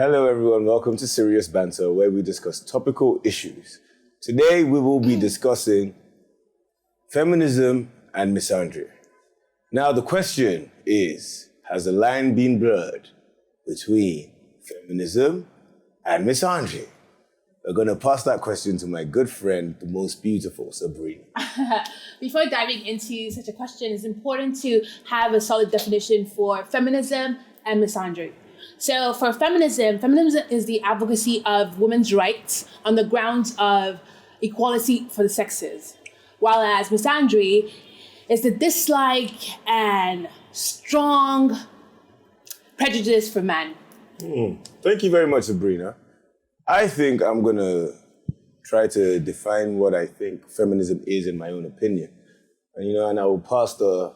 Hello everyone, welcome to Serious Banta, where we discuss topical issues. Today we will be discussing feminism and misandry. Now the question is, has a line been blurred between feminism and misandry? We're going to pass that question to my good friend, the most beautiful Sabrina. Before diving into such a question, it's important to have a solid definition for feminism and misandry. So for feminism is the advocacy of women's rights on the grounds of equality for the sexes, while as misandry is the dislike and strong prejudice for men. Thank you very much, Sabrina. I think I'm going to try to define what I think feminism is in my own opinion. And I will pass the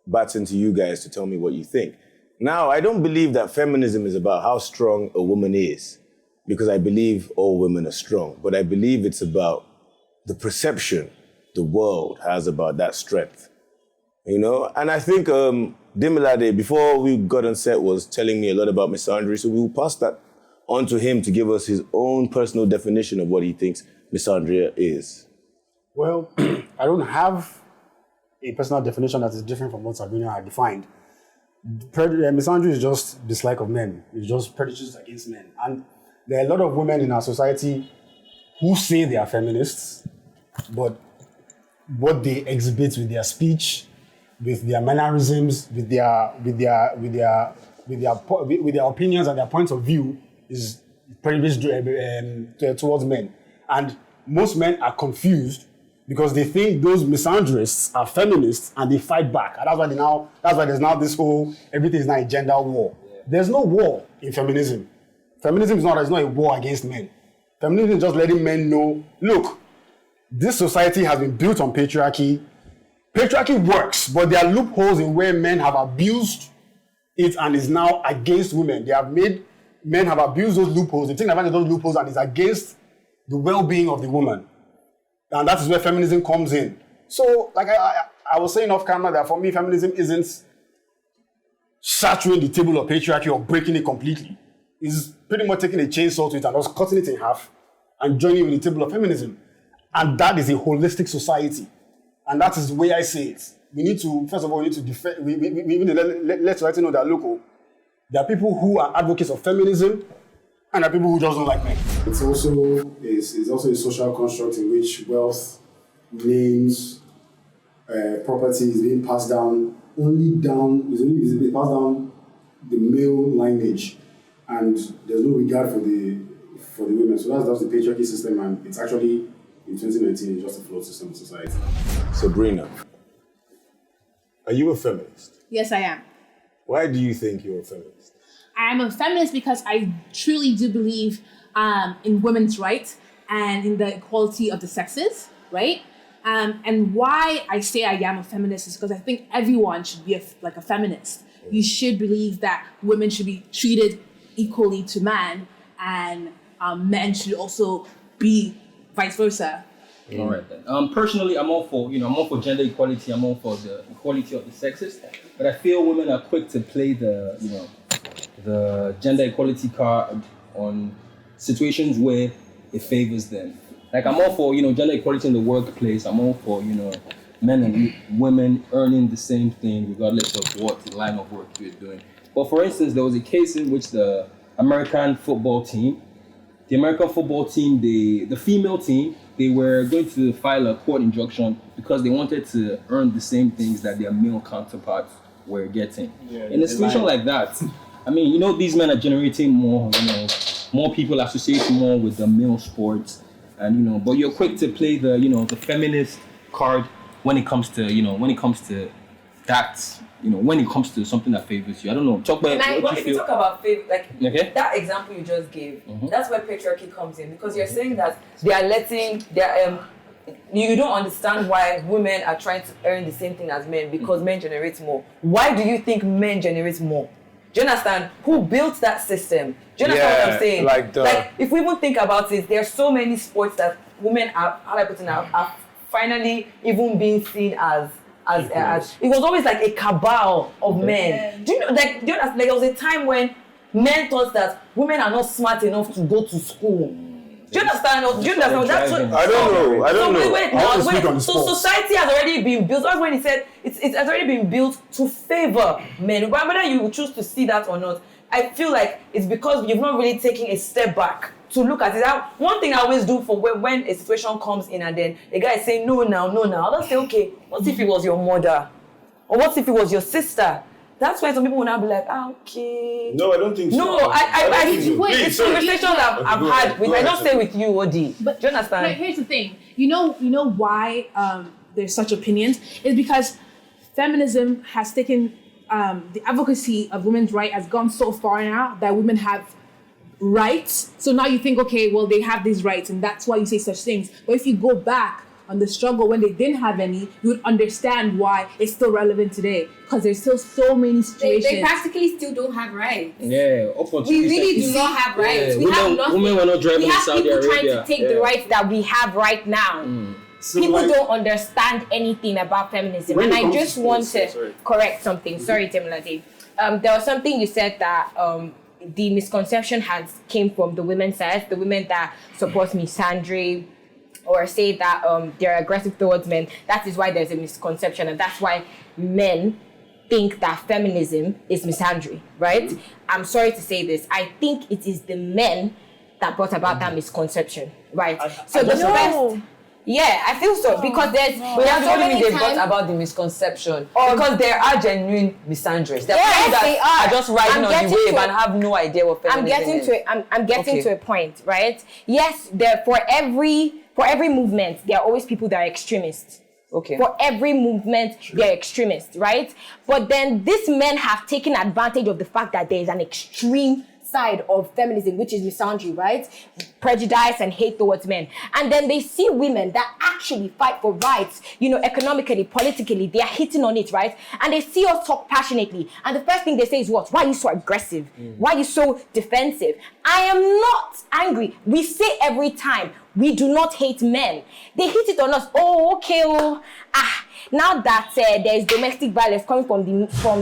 baton to you guys to tell me what you think. Now, I don't believe that feminism is about how strong a woman is, because I believe all women are strong, but I believe it's about the perception the world has about that strength. And I think Dimilade, before we got on set, was telling me a lot about misandry, so we'll pass that on to him to give us his own personal definition of what he thinks misandry is. Well, I don't have a personal definition that is different from what Sabrina had defined. Misandry is just dislike of men. It's just prejudice against men. And there are a lot of women in our society who say they are feminists, but what they exhibit with their speech, with their mannerisms, with their opinions and their points of view is prejudice towards men. And most men are confused because they think those misandrists are feminists and they fight back. And that's why there's now this whole, everything is now a gender war. Yeah. There's no war in feminism. Feminism is not a war against men. Feminism is just letting men know, look, this society has been built on patriarchy. Patriarchy works, but there are loopholes in where men have abused it and is now against women. Men have abused those loopholes. They take advantage of those loopholes and is against the well-being of the woman. And that is where feminism comes in. So, like I was saying off camera, that for me, feminism isn't shattering the table of patriarchy or breaking it completely. It's pretty much taking a chainsaw to it and just cutting it in half and joining with the table of feminism. And that is a holistic society. And that is the way I say it. We need to, first of all, we need to defend, we need to let society know that, look, there are people who are advocates of feminism and there are people who just don't like men. It's also a social construct in which wealth, names, property is being passed down is passed down the male lineage, and there's no regard for the women. So that's the patriarchy system, and it's actually in 2019 it's just a flawed system of society. Sabrina, are you a feminist? Yes, I am. Why do you think you're a feminist? I'm a feminist because I truly do believe in women's rights and in the equality of the sexes, right? And why I say I am a feminist is because I think everyone should be a feminist. You should believe that women should be treated equally to men, and men should also be vice versa. All right then. Personally, I'm all for gender equality. I'm all for the equality of the sexes, but I feel women are quick to play the gender equality card on situations where it favors them. Like, I'm all for, gender equality in the workplace. I'm all for, men and women earning the same thing regardless of what line of work you're doing. But for instance, there was a case in which the American football team, the female team, they were going to file a court injunction because they wanted to earn the same things that their male counterparts were getting. Yeah, in a situation like that, I mean, these men are generating more, more people associate more with the male sports, and but you're quick to play the feminist card when it comes to that, when it comes to something that favors you. I don't know. Talk about if you talk about favor, that example you just gave, that's where patriarchy comes in, because you're saying that they are letting you don't understand why women are trying to earn the same thing as men because men generate more. Why do you think men generate more? Do you understand who built that system? Do you understand what I'm saying? Like if we even think about it, there are so many sports that women are finally even being seen as it was always like a cabal of men. Do you know? Like there was a time when men thought that women are not smart enough to go to school. Do you understand? That's what. I don't know. So society has already been built. That's when he said it has already been built to favor men. Whether you choose to see that or not, I feel like it's because you've not really taken a step back to look at it. One thing I always do for when a situation comes in and then a guy is saying no now, I'll just say, okay, what if it was your mother? Or what if it was your sister? That's why some people will now be like, okay. No, I don't think so. No, it's conversations I've had with, I don't say with you, Odi. But do you understand? But here's the thing. You know why there's such opinions? It's because feminism has taken, the advocacy of women's rights has gone so far now that women have rights. So now you think, okay, well, they have these rights and that's why you say such things. But if you go back on the struggle when they didn't have any, you would understand why it's still relevant today. Because there's still so many situations. They practically still don't have rights. Yeah, we really do not have rights. We have nothing. Women were not driving in Saudi Arabia. We have people trying to take the rights that we have right now. So people don't understand anything about feminism. And I just want to correct something. Sorry, Temilade. There was something you said that the misconception came from the women's side, the women that support misandry, or say that they're aggressive towards men. That is why there's a misconception, and that's why men think that feminism is misandry, right? I'm sorry to say this. I think it is the men that brought about that misconception, right? Yeah, I feel so, because there's so many they times brought about the misconception, because there are genuine misandrists. There are people that are just riding on the wave and have no idea what feminism is. I'm getting to a point, right? Yes, for every movement, there are always people that are extremists. Okay. For every movement, they're extremists, right? But then these men have taken advantage of the fact that there is an extreme side of feminism, which is misandry, right? Prejudice and hate towards men. And then they see women that actually fight for rights, economically, politically, they are hitting on it, right? And they see us talk passionately. And the first thing they say is what? Why are you so aggressive? Why are you so defensive? I am not angry. We say every time, we do not hate men. They hit it on us. Oh, okay. Now that there is domestic violence coming from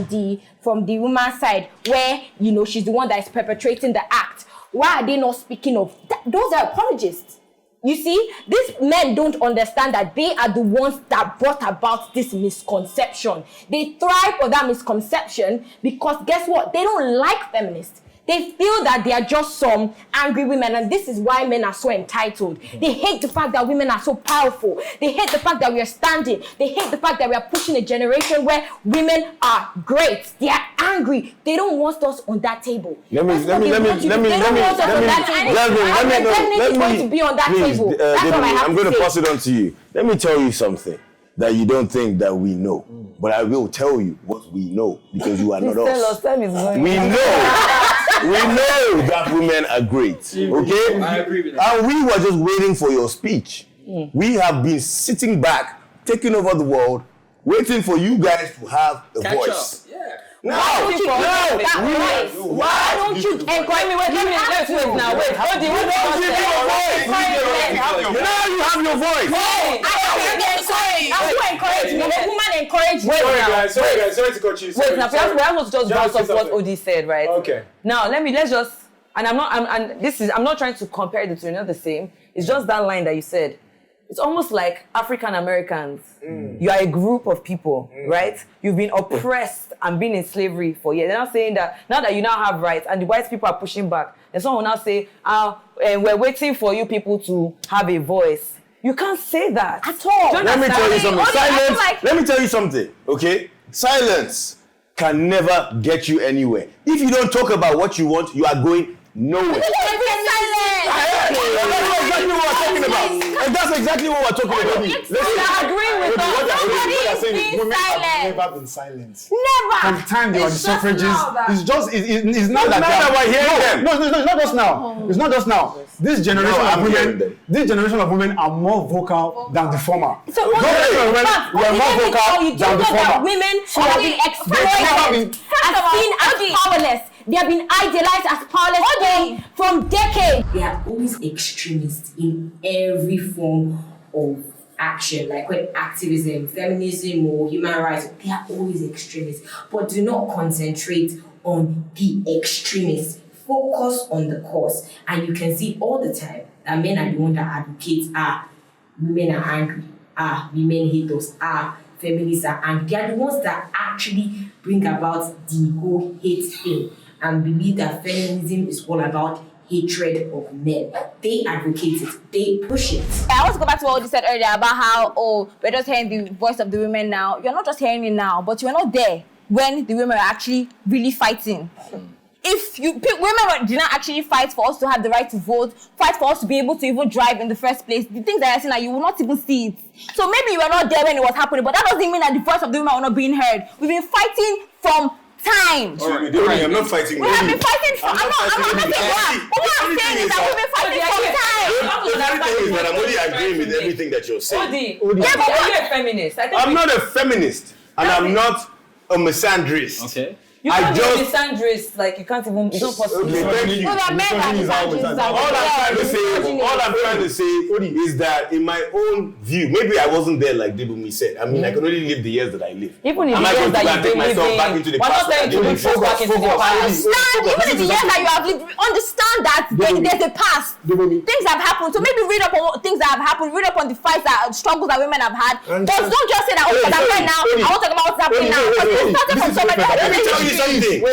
the woman's side, where she's the one that is perpetrating the act, why are they not speaking of that? Those are apologists. You see, these men don't understand that they are the ones that brought about this misconception. They thrive for that misconception because guess what? They don't like feminists. They feel that they are just some angry women, and this is why men are so entitled. They hate the fact that women are so powerful. They hate the fact that we are standing. They hate the fact that we are pushing a generation where women are great. They are angry. They don't want us on that table. Let me be on that table. I'm going to pass it on to you. Let me tell you something that you don't think that we know. But I will tell you what we know, because you are not us. We know that women are great, okay? I agree with that. And we were just waiting for your speech. We have been sitting back, taking over the world, waiting for you guys to have a voice. Why don't you encourage me? Let's wait now. Wait. How do you Now you have your voice. You encourage me. The woman encourage me. Sorry to cut you. Wait, now perhaps we have to just bounce off what Odi said, right? Okay. Now let's just, and I'm not trying to compare the two, not the same. It's just that line that you said. It's almost like African Americans. You are a group of people, right? You've been oppressed and been in slavery for years. They're not saying that now that you now have rights and the white people are pushing back, and someone will now say, we're waiting for you people to have a voice. You can't say that at all. Let me tell you something. Let me tell you something, okay? Silence can never get you anywhere. If you don't talk about what you want, you are going nowhere. That's exactly what we're talking about. Let's agree with us. Women have never been silent. Never. From the time they were the suffrages, it's not that now we're hearing them. No, it's not just now. It's not just now. This generation of women are more vocal than the former. So we're more vocal than the former. Women have been exploited, have been powerless. They have been idealized as powerless from decades. They are always extremists in every form of action, like when activism, feminism, or human rights, they are always extremists, but do not concentrate on the extremists. Focus on the cause. And you can see all the time that men are the ones that advocate, women are angry, women hate us, feminists are angry. They are the ones that actually bring about the whole hate thing and believe that feminism is all about hatred of men. They advocate it, they push it. I want to go back to what you said earlier about how, we're just hearing the voice of the women now. You're not just hearing it now, but you're not there when the women are actually really fighting. If women did not actually fight for us to have the right to vote, fight for us to be able to even drive in the first place, the things that you're saying, you will not even see it. So maybe you were not there when it was happening, but that doesn't mean that the voice of the women are not being heard. We've been fighting from time. I'm not fighting. We have been fighting from. I'm not saying that. But what I'm saying is that we've been fighting from time. Everything is that I'm only agreeing with everything that you're saying. Odi. Yeah, but are you a feminist? I'm not a feminist, and I'm not a misandrist. Okay. You can't be a misandrist, like you can't even. It's not possible. Okay, thank you. No, they're men that All I'm trying to say is that in my own view, maybe I wasn't there like Debumi said. I mean, I can only live the years that I live. Even in the years that you've been living, back into the we're not saying to be forced back into the past. Even in the years that you have lived, understand that there's a past. Things have happened. So maybe read up on things that have happened. Read up on the fights, struggles that women have had. But don't just say that, it's happening now. I want to talk about what's happening now. Because it's starting from somebody else. Something.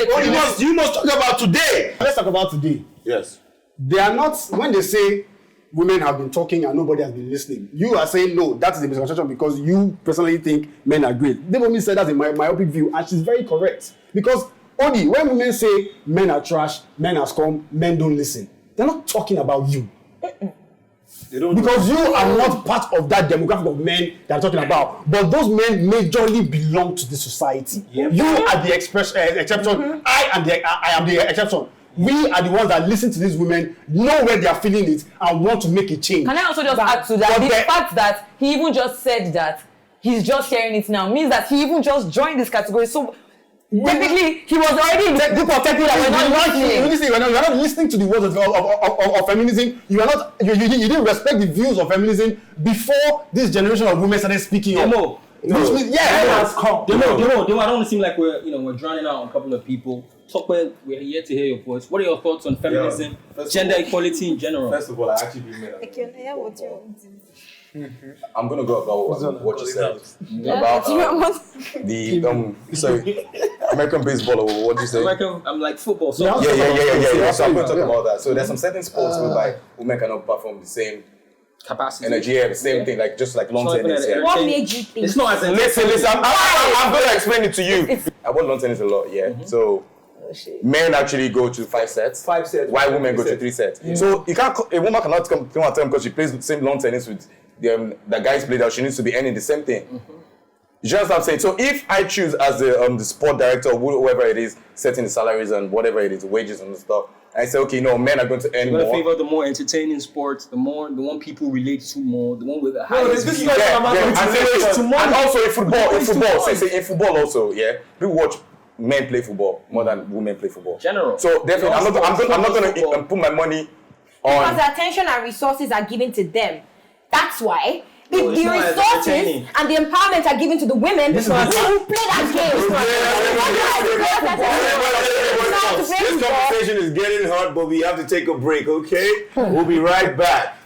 You must talk about today. Let's talk about today. Yes. They are not, when they say women have been talking and nobody has been listening, you are saying no, that is a misconception because you personally think men are great. Debomi said that in my myopic view, and she's very correct. Because, Odi, when women say men are trash, men are scum, men don't listen, they're not talking about you. Because you are not part of that demographic of men that I'm talking about. But those men majorly belong to the society. Yep. You are the exception. I am the exception. We are the ones that listen to these women, know where they are feeling it, and want to make a change. Can I also just add to that? The fact that he even just said that he's just hearing it now means that he even just joined this category. So technically, he was already in the group of people that were not listening. You are not listening to the words of feminism. You are not. You didn't respect the views of feminism before this generation of women started speaking up. Which means, I don't want to seem like we're drowning out on a couple of people. We're here to hear your voice. What are your thoughts on feminism, gender equality in general? First of all, I actually been made I'm gonna go about what you said about the American baseball or what you say? I'm like football. So Yeah. So I'm gonna talk about that. So there's some certain sports whereby women cannot perform the same capacity, energy, the same thing, like just like lawn tennis. What made you think? It's not as listen. I'm gonna explain it to you. I watch lawn tennis a lot. So men actually go to 5 sets. While women go to 3 sets. So a woman cannot come and tell them because she plays the same lawn tennis with the guys play that she needs to be earning the same thing. You just have to say. So if I choose as the sport director or whoever it is, setting the salaries and whatever it is, wages and stuff, I say, okay, no, men are going to earn more. You're going to favor the more entertaining sports, the one people relate to more, the one with the highest views. And also in football also, people watch men play football more than women play football. General. So definitely, I'm not going to put my money on. Because the attention and resources are given to them. That's why. If the resources and the empowerment are given to the women, they will play that game. This conversation is getting hot, but we have to take a break, okay? We'll be right back.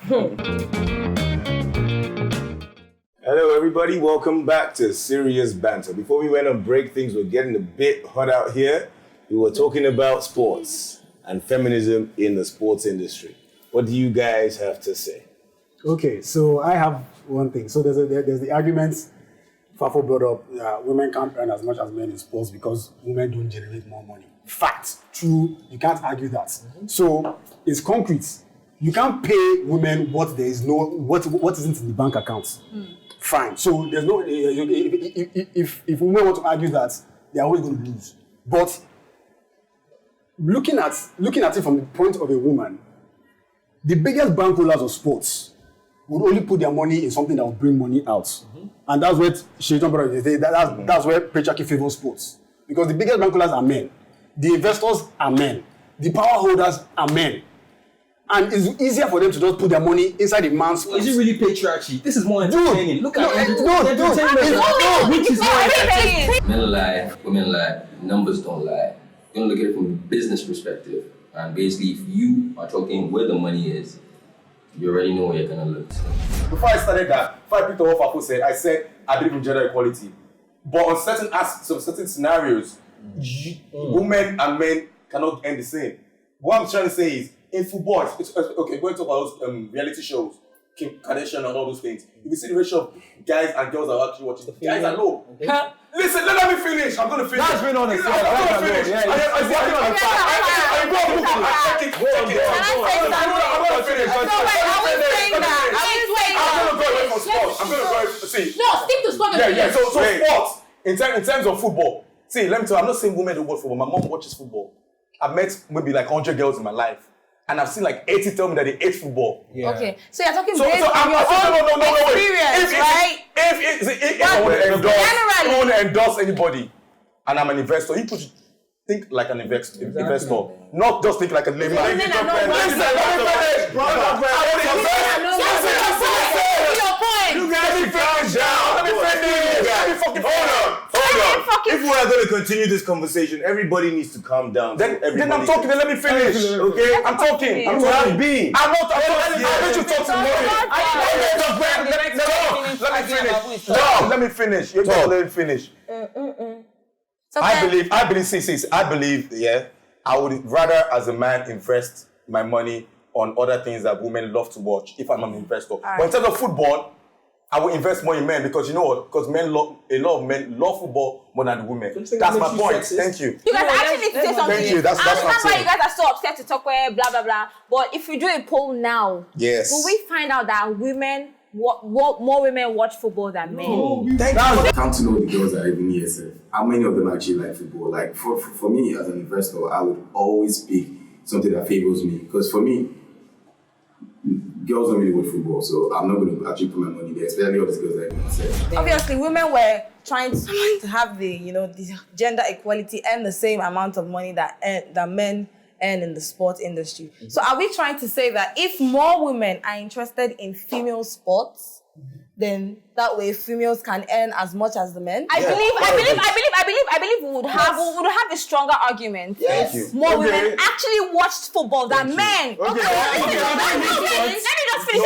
Hello, everybody. Welcome back to Serious Banta. Before we went on break, things were getting a bit hot out here. We were talking about sports and feminism in the sports industry. What do you guys have to say? Okay, so I have one thing. So there's the arguments Fafo brought up. Women can't earn as much as men in sports because women don't generate more money. Fact, true. You can't argue that. So it's concrete. You can't pay women what isn't in the bank accounts. Fine. So there's no. If women want to argue that, they're always going to lose. But looking at it from the point of a woman, the biggest bankrollers of sports would only put their money in something that will bring money out. And that's what Shaitan Brother say. That's where patriarchy favors sports. Because the biggest bankrollers are men. The investors are men. The power holders are men. And it's easier for them to just put their money inside a man's sports. Is it really patriarchy? This is more entertaining. Look at entertainment. Which is more entertaining. Men lie, women lie, numbers don't lie. gonna look at it from a business perspective. And basically, if you are talking where the money is, you already know where you're gonna look. So. Before I started that, before I picked up what Fafo said, I said I believe in gender equality. But on certain scenarios, women and men cannot end the same. What I'm trying to say is, in football, it's okay, going to talk about those reality shows, Kim Kardashian and all those things. You can see the ratio of guys and girls that are actually watching. Guys are low. Listen, let me finish. I'm going to finish. That's been on the side. I'm going to finish. I'm working on the side. I'm going to finish. No, stick to sport. Yeah. So sports, in terms of football, see, let me tell you, I'm not saying women don't watch football. My mom watches football. I've met maybe like 100 girls in my life. And I've seen like 80 tell me that they hate football. Yeah. Okay, so you're talking based on your own experience, right? If I want to endorse anybody, and I'm an investor, you should think like an investor, not just think like a layman. Let me finish. If we are going to continue this conversation, everybody needs to calm down. Then I'm talking. Then let me finish. Okay, I'm talking. I'm not. Let me talk to Let me finish. You're going to let me finish. I believe. Yeah, I would rather, as a man, invest my money on other things that women love to watch. If I'm an investor, but in terms of football, I will invest more in men because you know what? Because a lot of men love football more than women. That's my point. Thank you. You guys actually need to say something. Thank you. That's what I'm saying. Why you guys are so upset to talk where blah blah blah. But if we do a poll now, yes, will we find out that more women watch football than men? I can't know the girls that are even here, sir. How many of them actually like football? Like for me as an investor, I would always pick something that favors me because for me, girls don't really watch football, so I'm not going to actually put my money there, especially all these girls that I said. Obviously, women were trying to have the gender equality and the same amount of money that men earn in the sports industry. Mm-hmm. So are we trying to say that if more women are interested in female sports, then that way females can earn as much as the men? I believe we would have a stronger argument if more women actually watched football than men. Let me just finish.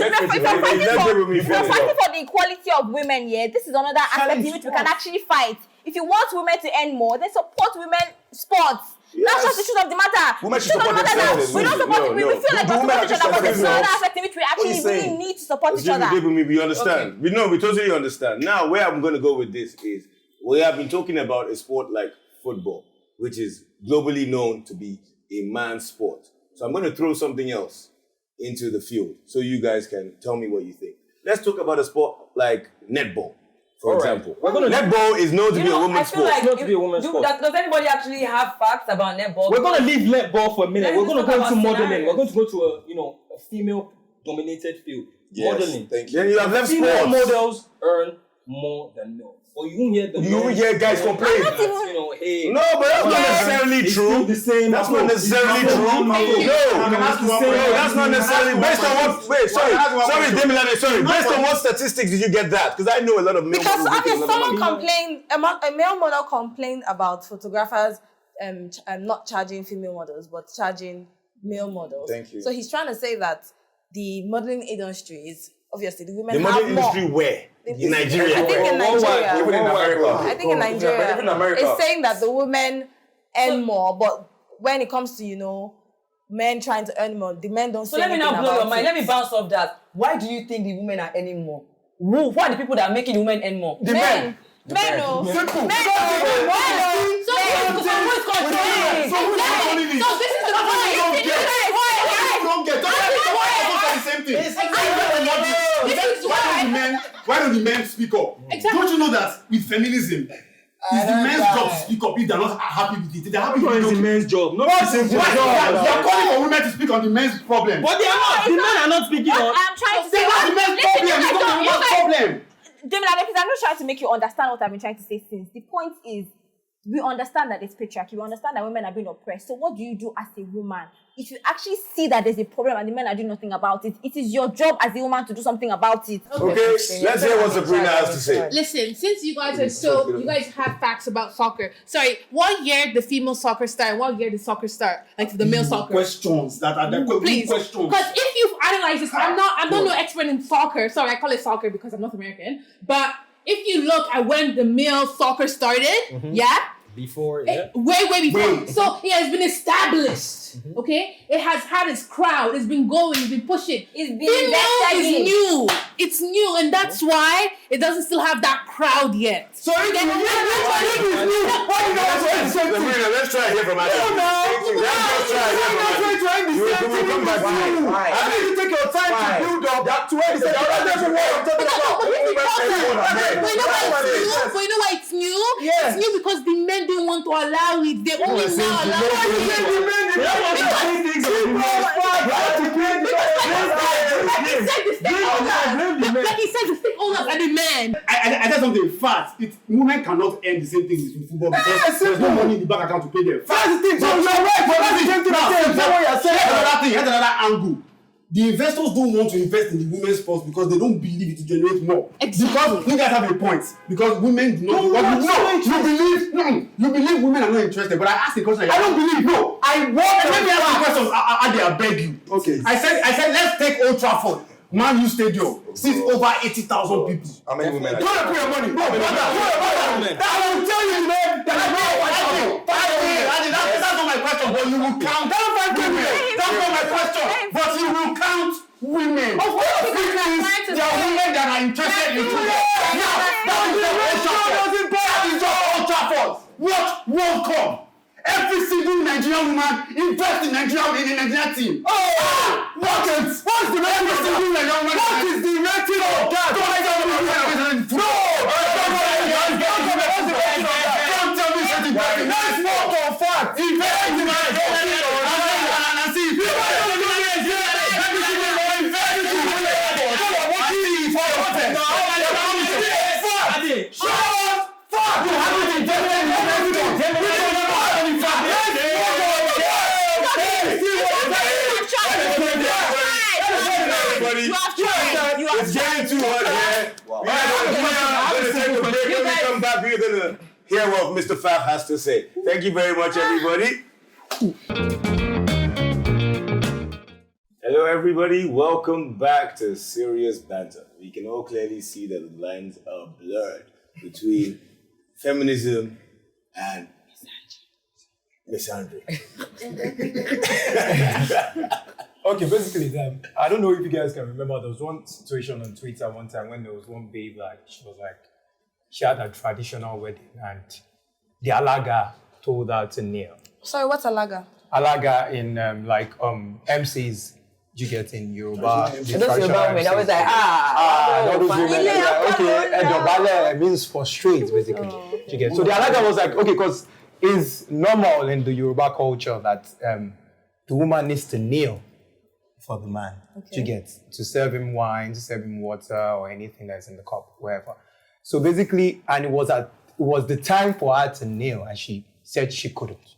If we're fighting for the equality of women, this is another aspect in which we can actually fight. If you want women to earn more, then support women sports. That's just the truth of the matter. Women should support themselves. We don't support. We feel like we support each other, but there's another aspect in which we actually really need to support each other. We understand. Okay. We totally understand. Now, where I'm going to go with this is we have been talking about a sport like football, which is globally known to be a man's sport. So I'm going to throw something else into the field so you guys can tell me what you think. Let's talk about a sport like netball. For example, netball is known to be a woman's sport. Does anybody actually have facts about netball? We're going to leave netball for a minute. We're going to go into modeling. We're going to go to a female-dominated field. Yes, modeling. Thank you. Then you have left sports. Female models earn more than males. Or you won't hear guys complain. No, but that's not necessarily true. That's not necessarily true. No, that's not necessarily based on what. Wait, sorry, based on what statistics did you get that? Because I know a lot of male models. Because someone complained, a male model complained about photographers not charging female models, but charging male models. Thank you. So he's trying to say that the modeling industry is obviously the women have more. The modeling industry where? In Nigeria. I think in Nigeria. Even in America. I think in Nigeria. Even America. It's saying that the women earn more, but when it comes to, men trying to earn more, the men don't say anything about it. So let me now blow your mind. Let me bounce off that. Why do you think the women are earning more? Who are the people that are making the women earn more? The men. Men. Simple. Men. So who's controlling? So this is the point. Why don't the men speak up? Exactly. Don't you know that with feminism, it's the men's job to speak up if they're not happy with it. They're happy with it. It's the men's job. Not the same job. They're calling for women to speak on the men's problem. But they are not. The men are not speaking up. I'm trying to say the men's problem. It's not the women's problem. David, I'm not trying to make you understand what I've been trying to say since. The point is, we understand that it's patriarchy. We understand that women are being oppressed. So what do you do as a woman? If you actually see that there's a problem and the men are doing nothing about it, it is your job as a woman to do something about it. Okay, let's hear what Sabrina has to say. Listen, since you guys you guys have facts about soccer. Sorry, what year the female soccer start? What year did soccer start? Like the male soccer. Questions that are the Please, questions. because if you analyze this, I'm not no expert in soccer. Sorry, I call it soccer because I'm North American. But if you look at when the male soccer started, Before, way before. So it has been established. Okay, it has had its crowd. It's been going. It's been pushing. It's been Female is new. It's new, and that's why it doesn't still have that crowd yet. So if you Sabrina, let's try to hear from Adam. Let's try to hear from Adam. You will come back to me. I need to take your time to build up that to where the I'm talking about. But you know why it's new? It's new because the men didn't want to allow it. They only now allow it. Like he said, the stakeholders are the men. I said something fast. Women cannot earn the same thing with football because there's no money in the bank account to pay them. That's the thing. So you're right. But that's the same thing. Here's another angle. The investors don't want to invest in the women's sports because they don't believe it will generate more. Exactly. Because you guys have a point. Because women do not. You believe women are not interested. But I asked the question. I don't believe. No. I want. Let me ask the questions. I beg you. Okay. I said let's take Old Trafford. Man U Stadium seats over 80,000 people. How many women? Don't put your money. No, I will tell you, man. That's not my question, but you will count. That's not my question, but you will count women. Of course, there are women that are interested in football. Now, that is just Old Trafford. What World Cup? Every single Nigerian woman invests in the Nigerian team. What's the rating? Every single Nigerian woman. What is the rating of that? Don't tell me something. That's not a fact. Invest in It's getting too hot here. I'm going to take a break. When we come back, we're going to hear what Mr. Fab has to say. Thank you very much, everybody. Hello, everybody. Welcome back to Serious Banta. We can all clearly see that the lines are blurred between feminism and misandry. Okay, basically, I don't know if you guys can remember, there was one situation on Twitter one time when there was one babe, she had a traditional wedding and the alaga told her to kneel. Sorry, what's alaga? Alaga in MCs you get in Yoruba. Those Yoruba women, I was like, okay, means prostrate, basically. You get. So the alaga was like, okay, because it's normal in the Yoruba culture that the woman needs to kneel for the man to get, to serve him wine, to serve him water or anything that's in the cup, wherever. So basically, and it was the time for her to kneel and she said she couldn't.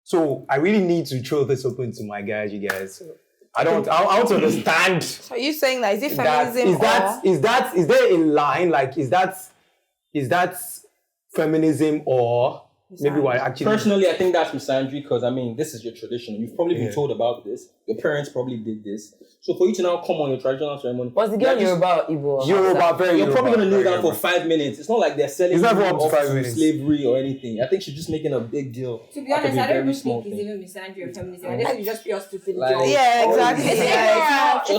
So I really need to throw this open to my guys, you guys. I want to understand. So are you saying that, is it feminism is there in line, like is that feminism or maybe what actually? Personally, I think that's misandry because this is your tradition. You've probably been told about this. Your parents probably did this. So for you to now come on your traditional ceremony, was the girl Yoruba or Igbo? Yoruba, very You're Yoruba, probably going to kneel down Yoruba. for 5 minutes. It's not like they're selling It's never you up to off 5 to minutes. slavery or anything. I think she's just making a big deal. To be honest, I don't even think it's even misandry or feminism. I think it's just pure stupidity. Exactly. It's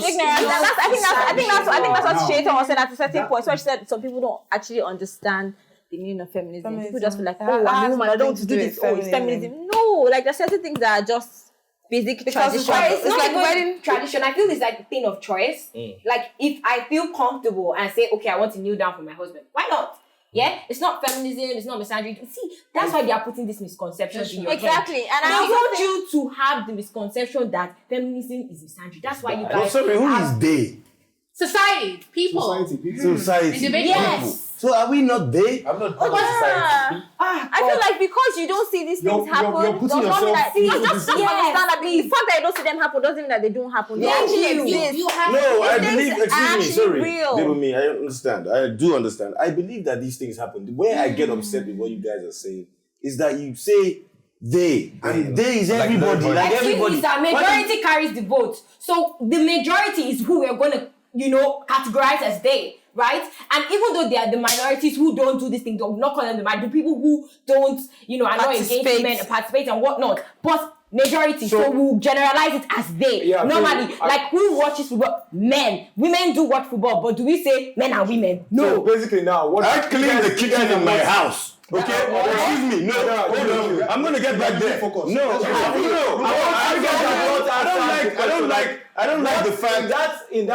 ignorance. I think that's what Shaitan was saying at a certain point. So she said some people don't actually understand the meaning of feminism. People just feel like, I'm a woman, I don't want to do this. Oh, it's feminism. No, like there's certain things that are just basic tradition. It's not like wedding tradition. I feel it's like a thing of choice. Like if I feel comfortable and say, okay, I want to kneel down for my husband, why not? Yeah, it's not feminism, it's not misandry. See, that's why they are putting this misconception in your head. And they want you to have the misconception that feminism is misandry. That's why you guys. Sorry, who is they? Society, people. Society. Individuals. Yes. So are we not they? I'm not part of society. I feel like because you don't see these things happen, you're putting does not mean that yourself you just understand that the fact that you don't see them happen doesn't mean that they don't happen. They actually exist. You have No, I These believe, things are excuse me, actually sorry. real. Deal with me, I understand. I do understand. I believe that these things happen. The way I get upset with what you guys are saying is that you say they, and they is everybody. Like everybody. Excuse me, sir, majority carries the vote. So the majority is who we're going to, categorize as they, right? And even though they are the minorities who don't do this thing, don't not call them the minority, the people who don't, are not against men, participate and whatnot. But majority, so we'll generalize it as they. Yeah, normally, like who watches football? Men. Women do watch football, but do we say men and women? No. So basically now, what I clean the kitchen in my house. Okay? Excuse me. No, hold on. I'm gonna get back there. No. I don't like the fact that please.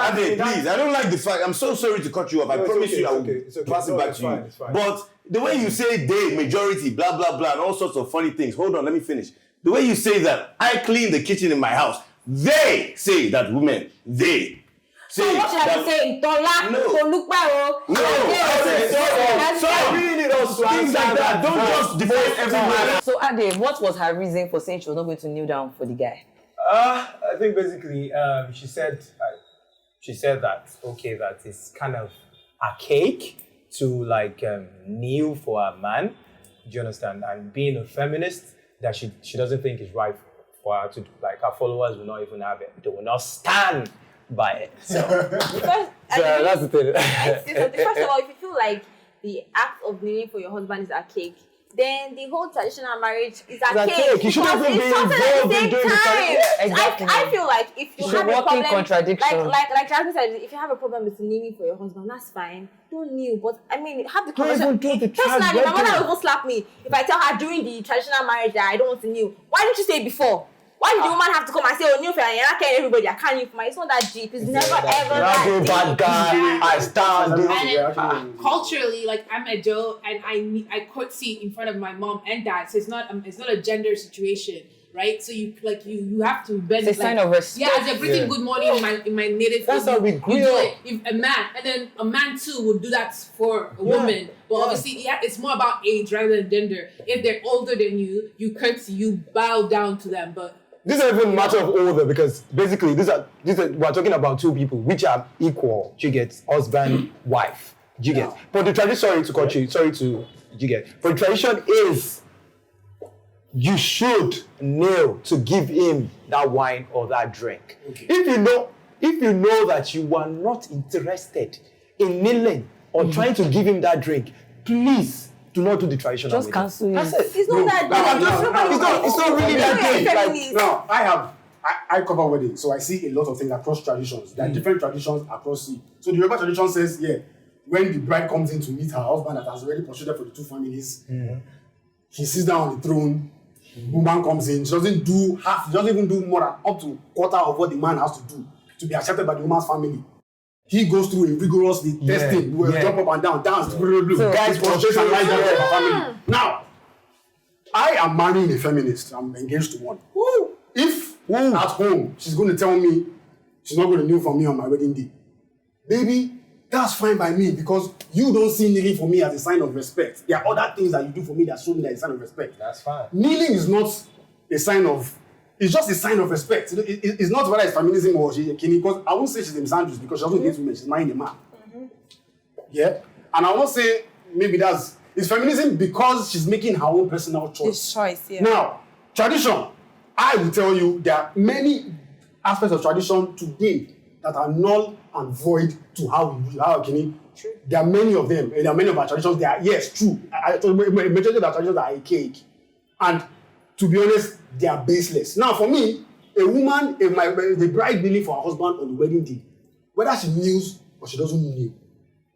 I don't like the fact. I'm so sorry to cut you off. I promise you I will pass it back to you. But the way you say they, majority, blah blah blah, and all sorts of funny things. Hold on, let me finish. The way you say that, I clean the kitchen in my house. They say that women, they. So what should I be saying? Tola, Tolukbaro. No, I said things like that. Don't just define every man. So Ade, what was her reason for saying she was not going to kneel down for the guy? I think basically she said that that it's kind of archaic to kneel for a man. Do you understand? And being a feminist, that she doesn't think is right for her to her followers will not even have it. They will not stand by it. So, that's the thing. First of all, if you feel like the act of kneeling for your husband is archaic, then the whole traditional marriage is archaic. You shouldn't even be involved in doing the Exactly. I feel like if you have a problem, contradiction. like Jasmine said, if you have a problem with kneeling for your husband, that's fine. Don't kneel, but I mean, have the conversation. Personally, my mother will slap me if I tell her during the traditional marriage that I don't want to kneel. Why didn't you say it before? Why did the woman have to come and say, kneel for you? You're not telling everybody, I can't kneel for my. It's not that deep. It's never ever that deep. Bad guy. I stand. And culturally, I'm a Joe, and I could see in front of my mom and dad. So it's not a gender situation, right? So you have to bend. It's a sign of respect. Yeah, as you're greeting good morning in my native. That's how we grew up. If a man, and then a man too would do that for a woman. But obviously, it's more about age rather than gender. If they're older than you, you curtsy, you bow down to them, but. This is even a matter of order because basically we're talking about two people which are equal. You get husband, wife. You get. But the tradition, sorry to cut you. You get. But the tradition is you should kneel to give him that wine or that drink. Okay. If you know that you are not interested in kneeling or trying to give him that drink, please. Do not do the traditional. Just cancel it. It's not that It's not really that deep. Now, I cover weddings, so I see a lot of things across traditions. There are different traditions across it. So the Yoruba tradition says, when the bride comes in to meet her husband that has already prostrated for the two families, he sits down on the throne, woman comes in, she doesn't even do more than up to quarter of what the man has to do to be accepted by the woman's family. He goes through a rigorous testing, jump up and down, dance, guys, frustration, and lie down to my family. Now, I am marrying a feminist. I'm engaged to one. If at home she's going to tell me she's not going to kneel for me on my wedding day, baby, that's fine by me because you don't see kneeling for me as a sign of respect. There are other things that you do for me that show me that it's a sign of respect. That's fine. Kneeling is not a sign of. It's just a sign of respect. It's not whether it's feminism or because I won't say she's a misandrist because she doesn't hate women. She's marrying a man. Yeah, and I won't say maybe it's feminism because she's making her own personal choice. His choice, yeah. Now, tradition. I will tell you there are many aspects of tradition today that are null and void to how there are many of them. There are many of our traditions. They are true. Majority of our traditions are archaic, and to be honest, they are baseless. Now, for me, a woman, the bride kneeling for her husband on the wedding day, whether she kneels or she doesn't kneel,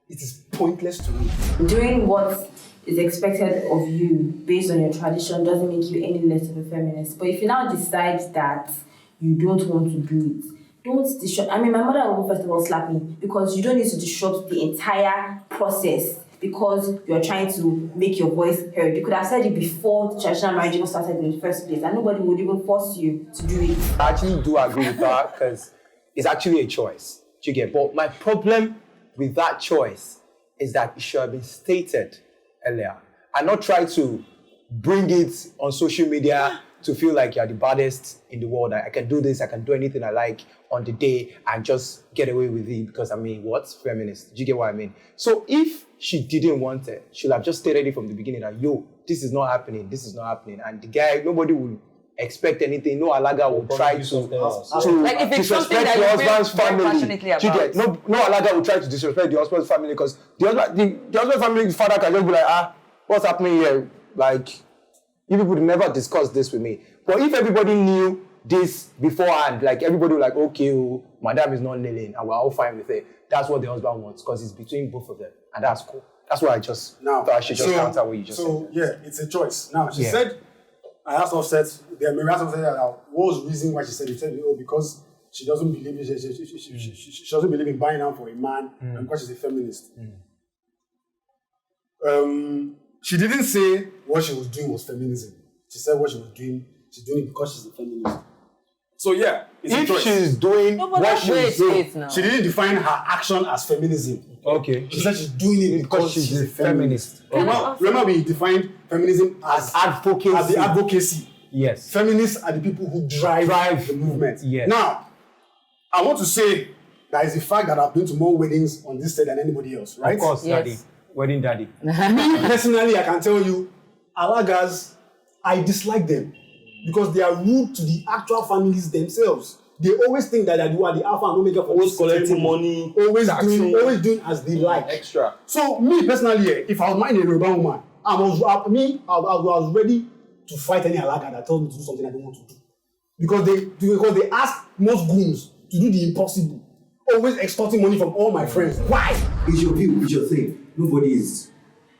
it is pointless to me. Doing what is expected of you based on your tradition doesn't make you any less of a feminist. But if you now decide that you don't want to do it, don't disrupt. I mean, my mother will first of all slap me because you don't need to disrupt the entire process because you're trying to make your voice heard. You could have said it before the traditional marriage even started in the first place, and nobody would even force you to do it. I actually do agree with that because it's actually a choice. You get, but my problem with that choice is that it should have been stated earlier and not try to bring it on social media to feel like you're the baddest in the world. I can do this, I can do anything I like on the day and just get away with it because feminist. Do you get what I mean? So if she didn't want it, she'll have just stated it from the beginning that, yo, this is not happening. And the guy, nobody will expect anything. No Alaga will try to like if it's something disrespect that the you husband's feel very family. passionately Do you get? about. No Alaga will try to disrespect the husband's family because the husband's family's father can just be like, what's happening here? Like, you people would never discuss this with me. But if everybody knew this beforehand, like everybody was like, okay, madam is not kneeling and we're all fine with it. That's what the husband wants because it's between both of them. And that's cool. That's what I just thought I should just counter what you just said. So, yeah, it's a choice. Now, she said, I asked Offset, Mary asked Offset what was the reason why she said it? She said, because she doesn't believe she doesn't believe in buying out for a man and because she's a feminist. She didn't say what she was doing was feminism. She said what she was doing, she's doing it because she's a feminist. So yeah, it's a choice. If she's doing what she's doing, she didn't define her action as feminism. Okay. She said she's doing it because she's a feminist. Remember we defined feminism as advocacy. As the advocacy. Yes. Feminists are the people who drive the movement. Yes. Now, I want to say that is the fact that I've been to more weddings on this side than anybody else, right? Of course, Daddy. Wedding daddy. Me personally, I can tell you, Alagas, I dislike them because they are rude to the actual families themselves. They always think that you are the alpha and omega for Always collecting money. Always doing as they like. Extra. So me personally, if I was marrying a Yoruba woman, I was ready to fight any Alaga that tells me to do something I don't want to do. Because they ask most grooms to do the impossible. Always extorting money from all my friends. Why? It's your view, it's your thing.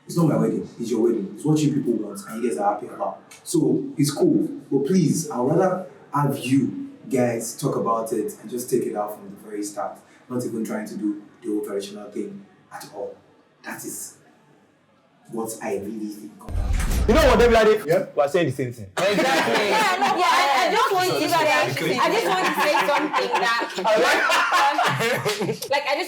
It's not my wedding, it's your wedding. It's what you people want and you guys are happy about. So it's cool. But please, I'd rather have you guys talk about it and just take it out from the very start. Not even trying to do the old traditional thing at all. That is what I really think about. You know what, everybody? Yeah. We're saying the same thing. Exactly. I just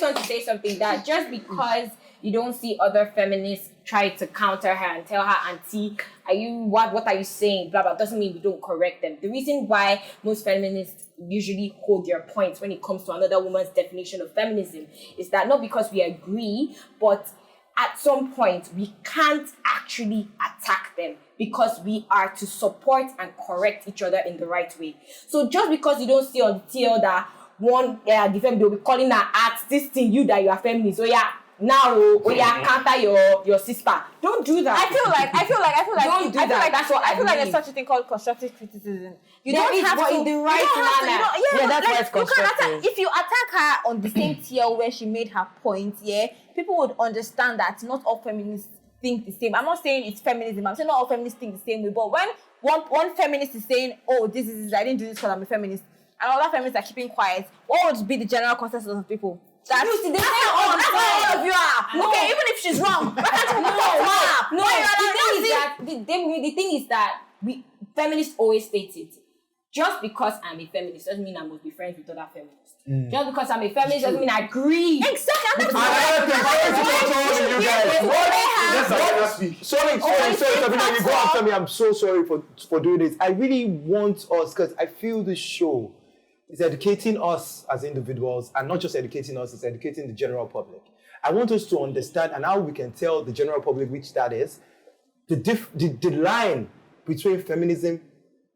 want to say something that just because you don't see other feminists try to counter her and tell her, auntie, what are you saying? Blah blah, doesn't mean we don't correct them. The reason why most feminists usually hold their points when it comes to another woman's definition of feminism is that not because we agree, but at some point we can't actually attack them because we are to support and correct each other in the right way. So just because you don't see on the TL that one they'll be calling her at this thing, you that you are feminist, counter your sister. Don't do that. I feel like don't do that. That's what I feel like there's such a thing called constructive criticism. You There don't is, have but to in the right manner. That's why it's you can't constructive. attack. If you attack her on the same TL where she made her point, people would understand that not all feminists think the same. I'm not saying it's feminism. I'm saying not all feminists think the same way. But when one feminist is saying, "Oh, this is I didn't do this because I'm a feminist," and other feminists are keeping quiet, what would be the general consensus of people? That's all of you are. No. Okay, even if she's wrong, why can't you The thing is that we feminists always state it. Just because I'm a feminist doesn't mean I must be friends with other feminists. Just because I'm a feminist doesn't mean I agree. Exactly. Sorry, Sabrina, you go after me. I'm so sorry for doing this. I really want us, because I feel this show is educating us as individuals, and not just educating us, it's educating the general public. I want us to understand, and how we can tell the general public which that is, the line between feminism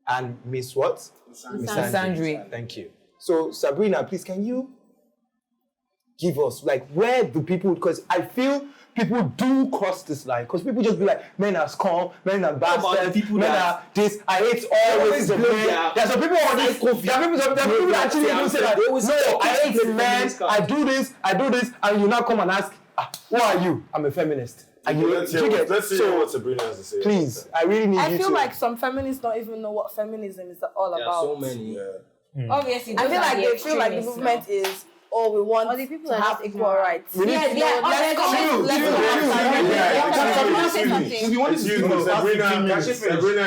and misandry. Thank you. So, Sabrina, please, can you give us, where do people, because I feel people do cross this line, because people just be like, men are scum, men are bastards, men are this, I hate all races of men. There's some people on this, there are people that actually even say that, no, I hate men, I do this, and you now come and ask, who are you? I'm a feminist. Let's see what Sabrina has to say. Please, I really need you to. I feel like some feminists don't even know what feminism is all about. There are so many. Obviously, I feel like they feel like the movement is, we want to have equal rights. Sabrina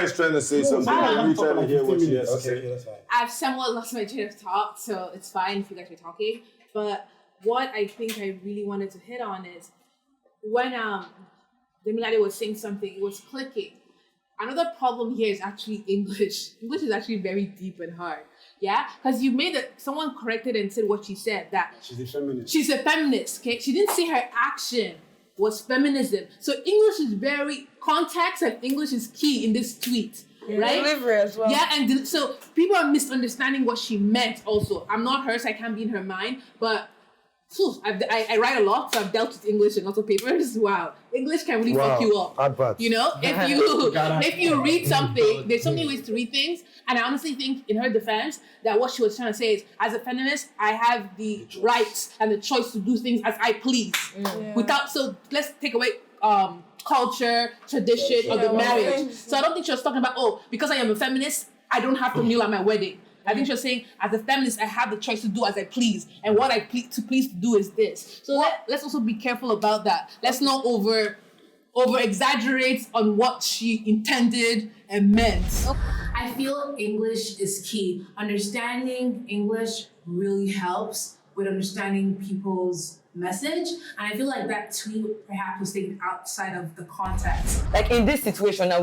is trying to say something. I'm trying to hear what she has to say. I've somewhat lost my train of thought, so it's fine if you guys are talking. But what I think I really wanted to hit on is when Demilade was saying something, it was clicking. Another problem here is actually English. English is actually very deep and hard. Yeah, because you made it. Someone corrected and said what she said, that She's a feminist. she's a feminist. Okay, she didn't say her action was feminism. So English is very context, and English is key in this tweet, right? Delivery as well. Yeah, and so people are misunderstanding what she meant. Also, I'm not her, so I can't be in her mind. But I write a lot, so I've dealt with English and also papers. Wow, English can really fuck you up. Adverts. You know, if you read something, there's so many ways to read things. And I honestly think, in her defense, that what she was trying to say is, as a feminist, I have the rights and the choice to do things as I please, without. So let's take away culture, tradition, or the marriage. So I don't think she was talking about, because I am a feminist, I don't have to kneel at my wedding. I think she was saying, as a feminist, I have the choice to do as I please, and what I please to do is this. So let's also be careful about that. Let's not over exaggerate on what she intended and meant. I feel English is key. Understanding English really helps with understanding people's message, and I feel like that tweet perhaps was taken outside of the context. Like in this situation now,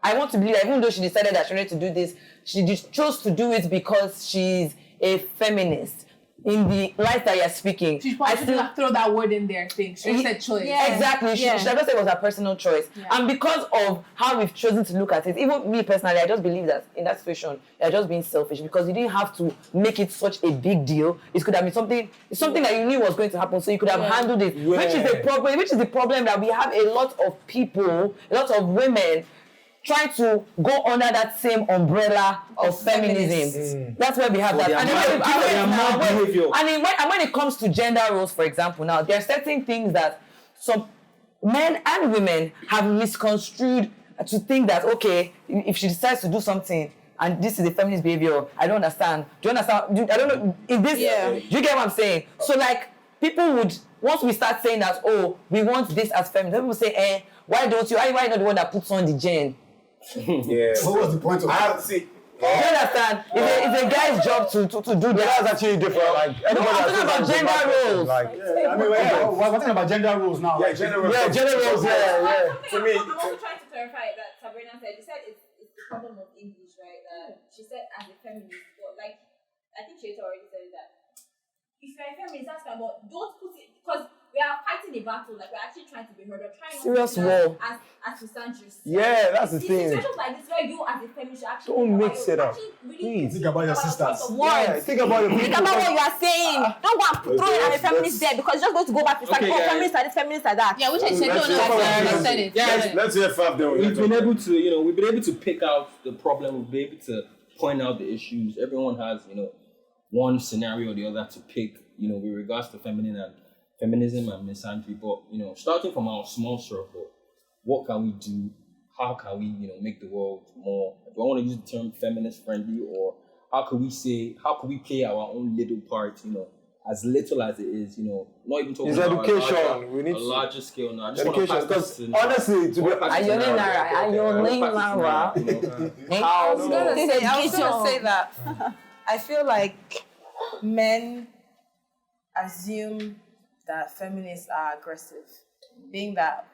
I want to believe that even though she decided that she wanted to do this, she just chose to do it because she's a feminist. In the light that you're speaking, She probably should throw that word in there. She said choice. Exactly. She just said it was her personal choice. And because of how we've chosen to look at it, even me personally, I just believe that in that situation, you're just being selfish because you didn't have to make it such a big deal. It could have been something that you knew was going to happen, so you could have handled it. Which is the problem that we have a lot of people, a lot of women trying to go under that same umbrella of feminism. That's where we have that. And when it comes to gender roles, for example, now there are certain things that some men and women have misconstrued to think that, okay, if she decides to do something and this is a feminist behavior, I don't understand. Do you understand? I don't know. Do you get what I'm saying? So like, people would, once we start saying that, we want this as feminist, people say, why don't you? Why not the one that puts on the gen? What was the point of I that? have to see. Do you understand? It's a guy's job to do that. That's actually different. Like, I'm talking about gender roles. Like, We're talking about gender roles now. Yeah, gender roles. Gender roles. To me, I'm also trying to clarify that Sabrina said. She said it's the problem of English, right? She said as a feminist, but like I think she already said that. If you're a feminist, that's fine, but don't put it because we are fighting a battle. Like we're actually trying to be heard. We're trying Serious to war. as misandrous. yeah, that's the thing. Situations like this where you as a feminist actually Don't mix it up. Please Think about your sisters. Yeah, think about your Think about what you are saying. Don't go and throw it at a feminist there because it's just going to go back to like, feminists are this, feminists are that. Yeah, which I said, I said it. Let's hear Fab then. We've been able to pick out the problem. We've been able to point out the issues. Everyone has, one scenario or the other to pick, with regards to feminism and misandry. But, starting from our small circle, what can we do? How can we, make the world more, do I want to use the term feminist friendly, or how can we play our own little part, as little as it is, not even talking about education. We need a larger scale now. I just education, want to pass this honestly, to be I was gonna say that. I feel like men assume that feminists are aggressive, being that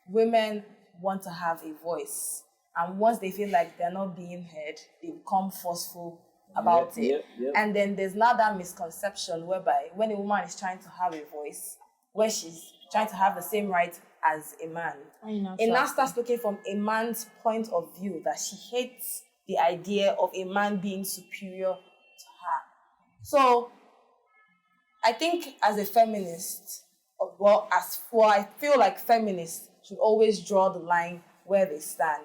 women want to have a voice, and once they feel like they're not being heard, they become forceful about it. And then there's now that misconception whereby when a woman is trying to have a voice, where she's trying to have the same right as a man, it now starts looking from a man's point of view that she hates the idea of a man being superior to her. So I think as a feminist, I feel like feminists should always draw the line where they stand,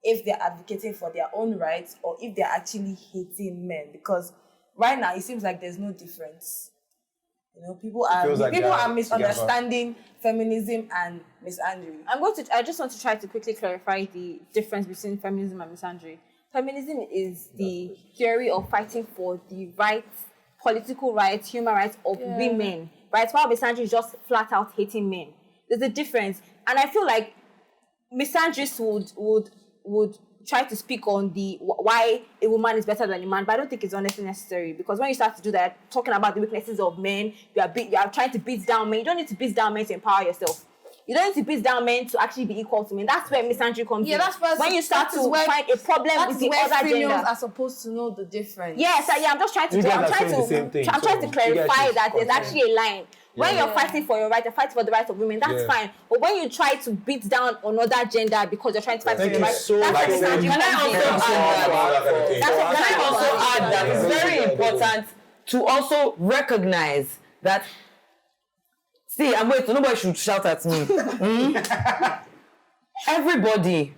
if they're advocating for their own rights or if they're actually hating men. Because right now it seems like there's no difference. People are misunderstanding feminism and misandry. I just want to try to quickly clarify the difference between feminism and misandry. Feminism is the theory of fighting for the rights, political rights, human rights of women, right? While misandry is just flat out hating men. There's a difference, and I feel like misandrists would try to speak on the why a woman is better than a man, but I don't think it's honestly necessary, because when you start to do that, talking about the weaknesses of men, you are trying to beat down men. You don't need to beat down men to empower yourself. You don't need to beat down men to actually be equal to men. That's where misandry comes in. That's when you start to find a problem with the other females gender. are supposed to know the difference. Yes, I'm just trying to. I'm trying to clarify that there's actually a line. When you're fighting for your right, you're fighting for the rights of women. That's fine. But when you try to beat down another gender because you're trying to fight for your rights, that's misandry. Can I also add that it's very important to also recognize that. See, I'm waiting. Nobody should shout at me. Everybody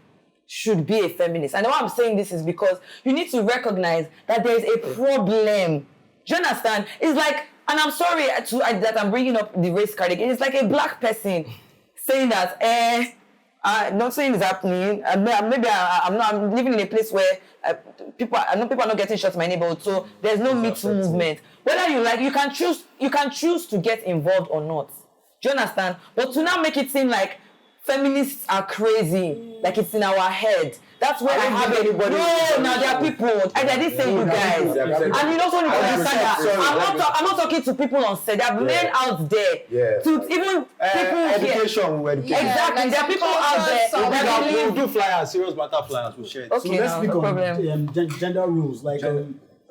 should be a feminist. And why I'm saying this is because you need to recognize that there is a problem. Do you understand? It's like, and I'm sorry that I'm bringing up the race card again. It's like a black person saying that, nothing is happening. Maybe I'm living in a place where I know people are not getting shot in my neighborhood, so there's no Me Too movement. Whether you like, you can choose to get involved or not. Do you understand? But to now make it seem like feminists are crazy, like it's in our head. That's where I have anybody. No, now there are people. I didn't say you guys. And you also need to understand that I'm not talking to people on set. There are men out there. To even people education. Exactly. There are people out there. We'll do flyers, Serious Banta flyers. We'll share it. Okay, so let's speak on gender rules. Like,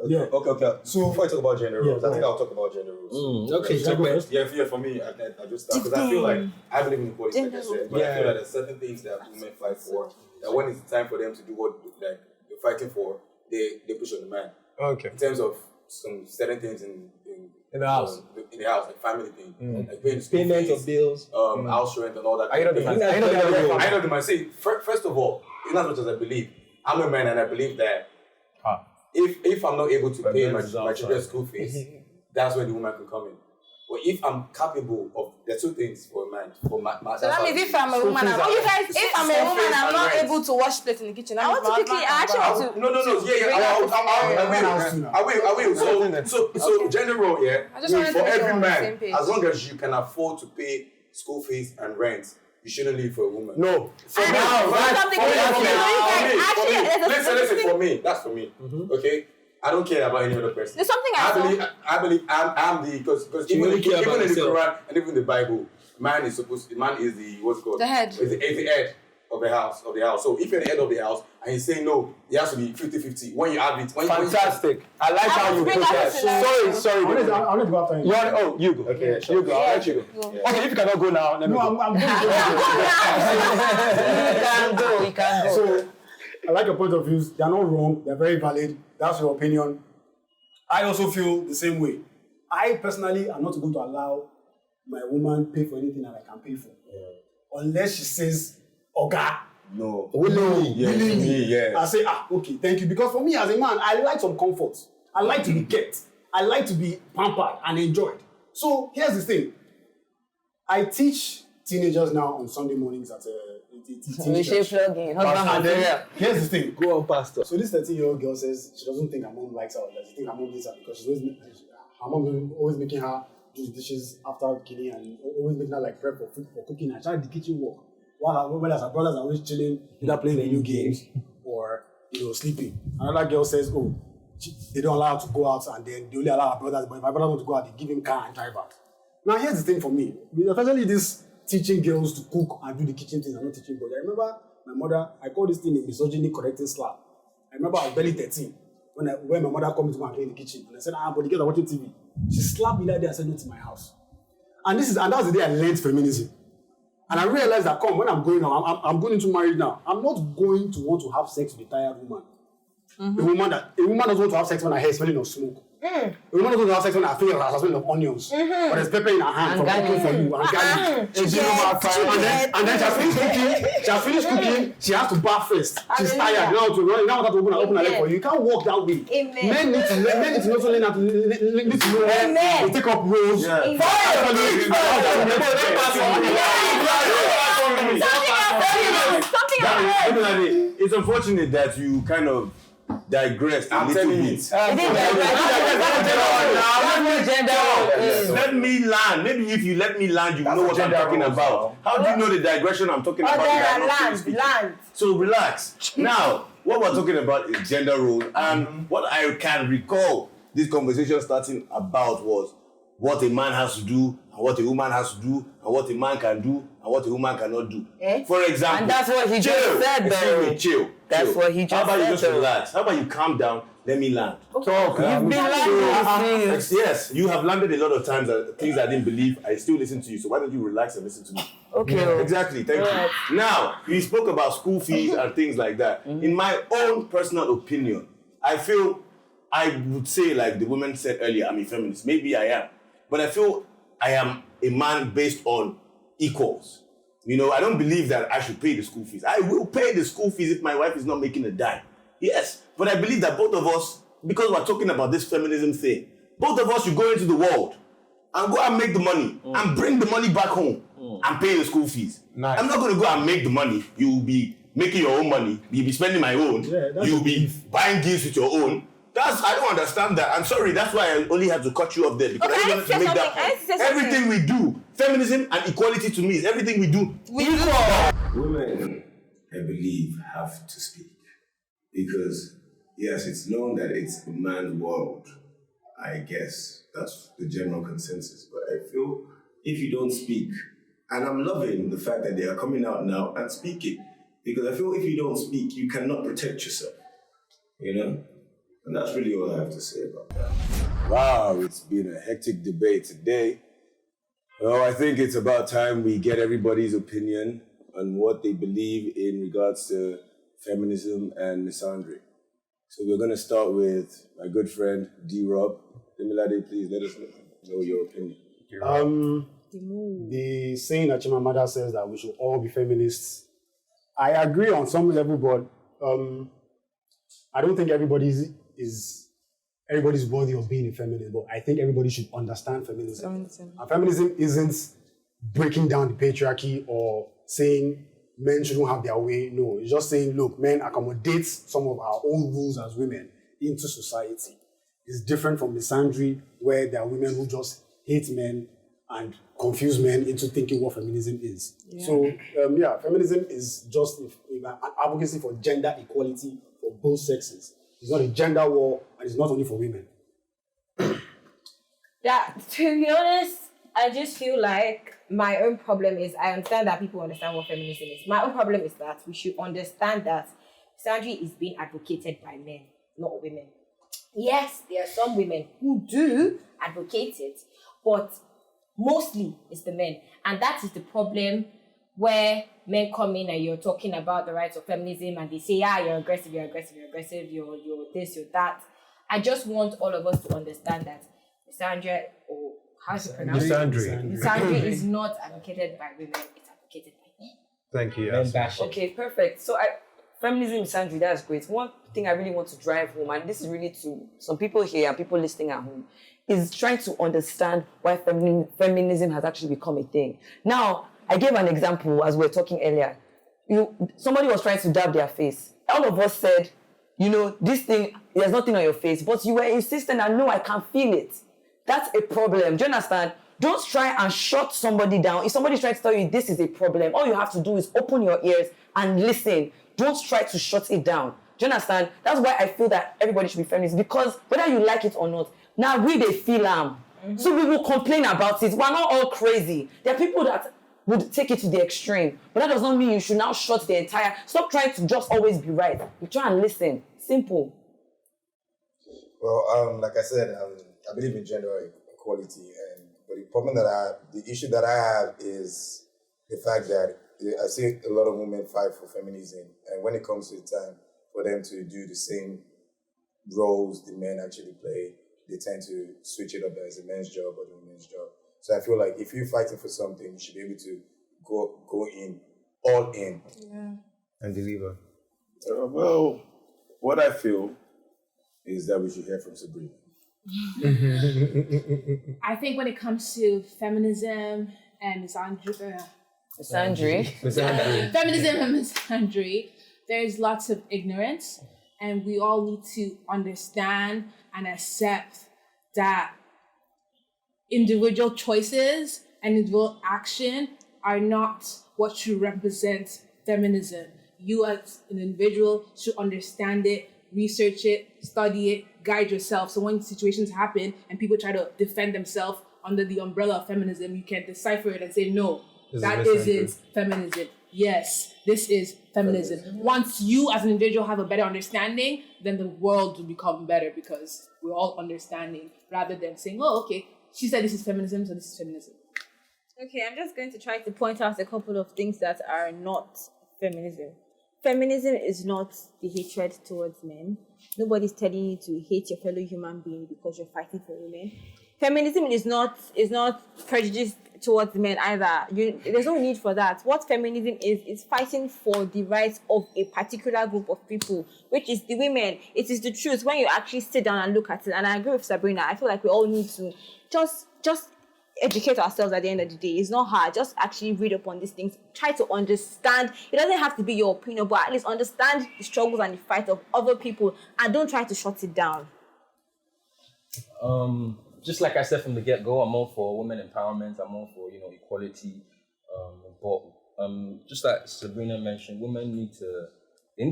Okay. So before I talk about gender rules, I think I'll talk about gender rules. Okay, yeah, for me, I just start because I feel like I believe in equality, like I said, but I feel like there's certain things that women fight for. That when it's time for them to do what like they're fighting for, they push on the man. Okay. In terms of some certain things in the house, like family thing, like paying school payment fees, of bills, house rent and all that. I know the man. See, first of all, in as much as I believe, I'm a man and I believe that. If I'm not able to pay my children's school fees, that's when the woman can come in. But if I'm capable of the two things for a man, so that means if I'm a woman, I'm not able to wash plates in the kitchen. I will. So gender role, for every man, as long as you can afford to pay school fees and rent, you shouldn't leave for a woman. No. Listen, for me, that's for me. Okay? I don't care about any other person. There's something I believe I'm the because even in the Quran and even the Bible, man is the what's it called? The head. Is the head of the house. So if you're the head of the house and he's saying no, it has to be 50-50. When you have it, fantastic. I like how you put that. Sorry. I want to go after you. You go. Okay, sure. You go. I'll let you go. Okay, if you cannot go now, let me go. I'm going. You can go. So I like your point of views. They're not wrong. They're very valid. That's your opinion. I also feel the same way. I personally am not going to allow my woman pay for anything that I can pay for. Unless she says, Oga. No. Willingly. Yeah. I say, okay, thank you. Because for me as a man, I like some comfort. I like to be kept. I like to be pampered and enjoyed. So here's the thing. I teach teenagers now on Sunday mornings at here's the thing. Go on, Pastor. So this 13-year-old girl says she doesn't think her mom likes her, or she thinks her mom hates her because her mom always making her do the dishes after cleaning and always making her like prep for food, for cooking and trying the kitchen work. While her brothers are always chilling, either playing video games or sleeping. Another girl says, they don't allow her to go out, and then they only allow her brothers. But if my brother wants to go out, they give him car and drive out. Now here's the thing for me, especially this teaching girls to cook and do the kitchen things and not teaching boys. I remember my mother, I call this thing a misogyny correcting slap. I remember I was barely 13 when my mother called me to go and clean the kitchen. And I said, but the girls are watching TV. She slapped me that day and said, no, to my house. And that was the day I learned feminism. And I realized that, when I'm going now, I'm going into marriage now. I'm not going to want to have sex with a tired woman. Mm-hmm. A woman doesn't want to have sex when her hair is smelling of smoke. A woman doesn't want to have sex when her finger has smelling of onions. Mm-hmm. But there's pepper in her hand for cooking for you. And garlic. And then she has finished cooking. She has to bath first. She's tired. Now want her to open her leg for you. You can't walk that way. Amen. Men need to also learn how to take up roles. It's unfortunate that you kind of digressed a little bit. Let me land. Maybe if you let me land, you know what I'm talking about. How do you know the digression I'm talking about? Land. So relax. Now, what we're talking about is gender role, and what I can recall this conversation starting about was what a man has to do, and what a woman has to do, and what a man can do, and what a woman cannot do. Eh? For example, And that's what he just said, Excuse though. me, chill. That's what he just How about you said, just though. relax? How about you calm down? Let me land. Talk. You've been landing. Yes, you have landed a lot of times things I didn't believe. I still listen to you. So why don't you relax and listen to me? Okay. Yeah, exactly. Thank you. Now, you spoke about school fees and things like that. In my own personal opinion, I would say, like the woman said earlier, I'm a feminist. Maybe I am. But I feel I am a man based on equals. You know, I don't believe that I should pay the school fees. I will pay the school fees if my wife is not making a dime. Yes. But I believe that both of us, because we're talking about this feminism thing, both of us should go into the world and go and make the money and bring the money back home and pay the school fees. Nice. I'm not going to go and make the money. You will be making your own money. You'll be spending my own. You'll be buying gifts with your own. I don't understand that. I'm sorry, that's why I only had to cut you off there because I wanted to make that point. Everything we do, feminism and equality to me is everything we do. Women, I believe, have to speak. Because, yes, it's known that it's a man's world. I guess that's the general consensus. But I feel if you don't speak, and I'm loving the fact that they are coming out now and speaking. Because I feel if you don't speak, you cannot protect yourself. You know? And that's really all I have to say about that. Wow, it's been a hectic debate today. Well, I think it's about time we get everybody's opinion on what they believe in regards to feminism and misandry. So we're going to start with my good friend, D-Rob. Demilade, please let us know your opinion. The saying that Chimamanda says that we should all be feminists, I agree on some level, but I don't think everybody's worthy of being a feminist, but I think everybody should understand feminism. And feminism isn't breaking down the patriarchy or saying men shouldn't have their way. No, it's just saying, look, men accommodate some of our own rules as women into society. It's different from misandry, where there are women who just hate men and confuse men into thinking what feminism is. Yeah. So, feminism is just an advocacy for gender equality for both sexes. It's not a gender war, and it's not only for women. Yeah, to be honest, I just feel like my own problem is, I understand that people understand what feminism is. My own problem is that we should understand that misandry is being advocated by men, not women. Yes, there are some women who do advocate it, but mostly it's the men. And that is the problem, where men come in and you're talking about the rights of feminism and they say, you're aggressive, you're this, you're that. I just want all of us to understand that misandry, or how to pronounce it? Misandry is not advocated by women, it's advocated by men. Thank you. Okay, perfect. So feminism, misandry, that's great. One thing I really want to drive home, and this is really to some people here and people listening at home, is trying to understand why feminism has actually become a thing. Now, I gave an example as we were talking earlier. Somebody was trying to dab their face. All of us said, this thing, there's nothing on your face, but you were insistent that no, I can feel it. That's a problem. Do you understand? Don't try and shut somebody down. If somebody's trying to tell you this is a problem, all you have to do is open your ears and listen. Don't try to shut it down. Do you understand? That's why I feel that everybody should be feminist, because whether you like it or not, now we they feel So we will complain about it. We're not all crazy. There are people that would take it to the extreme, but that does not mean you should now shut the entire. Stop trying to just always be right. You try and listen. Simple. Well, like I said, I believe in gender equality, but the issue that I have is the fact that I see a lot of women fight for feminism, and when it comes to the time for them to do the same roles the men actually play, they tend to switch it up as a men's job or the women's job. So I feel like if you're fighting for something, you should be able to go in, all in. Yeah. And deliver. Well, what I feel is that we should hear from Sabrina. I think when it comes to feminism and misandry, feminism and misandry, there's lots of ignorance, and we all need to understand and accept that individual choices and individual action are not what should represent feminism. You as an individual should understand it, research it, study it, guide yourself. So when situations happen and people try to defend themselves under the umbrella of feminism, you can decipher it and say, no, That isn't feminism. Yes, this is feminism. Once you as an individual have a better understanding, then the world will become better because we're all understanding rather than saying, oh, okay, she said this is feminism, so this is feminism. Okay, I'm just going to try to point out a couple of things that are not feminism. Feminism is not the hatred towards men. Nobody's telling you to hate your fellow human being because you're fighting for women. Feminism is not prejudice towards men either. There's no need for that. What feminism is fighting for the rights of a particular group of people, which is the women. It is the truth when you actually sit down and look at it. And I agree with Sabrina. I feel like we all need to just educate ourselves at the end of the day. It's not hard. Just actually read up on these things. Try to understand. It doesn't have to be your opinion, but at least understand the struggles and the fight of other people and don't try to shut it down. Just like I said from the get-go, I'm all for women empowerment. I'm all for, equality. But just like Sabrina mentioned, women need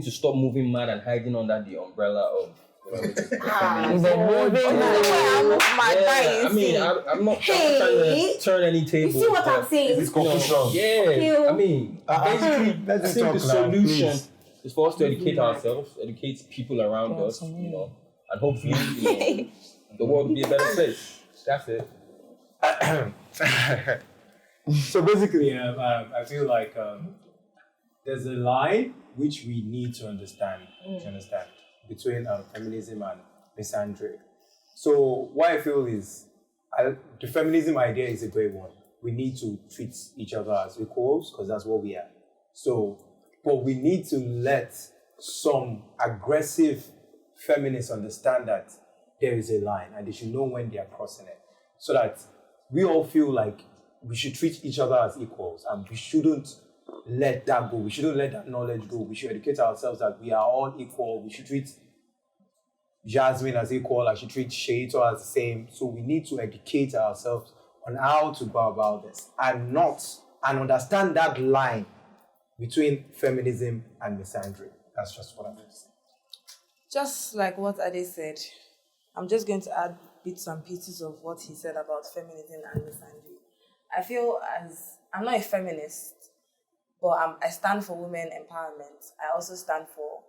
to stop moving mad and hiding under the umbrella of feminism. I'm not trying to turn any tables. You see what I'm saying? This conclusion. I mean, basically, I think the solution is for us to educate ourselves, educate people around us, and hopefully, the world will be a better place. That's it. So basically, I feel like there's a line which we need to understand. Between feminism and misandry. So what I feel is the feminism idea is a great one. We need to treat each other as equals because that's what we are. But we need to let some aggressive feminists understand that there is a line and they should know when they are crossing it. So that we all feel like we should treat each other as equals and we shouldn't let that go. We shouldn't let that knowledge go. We should educate ourselves that we are all equal. We should treat Jasmine as equal. I should treat Shaito as the same. So we need to educate ourselves on how to go about this and understand that line between feminism and misandry. That's just what I'm going to say. Just like what Ade said, I'm just going to add bits and pieces of what he said about feminism and misandry. I feel I'm not a feminist, but I stand for women empowerment. I also stand for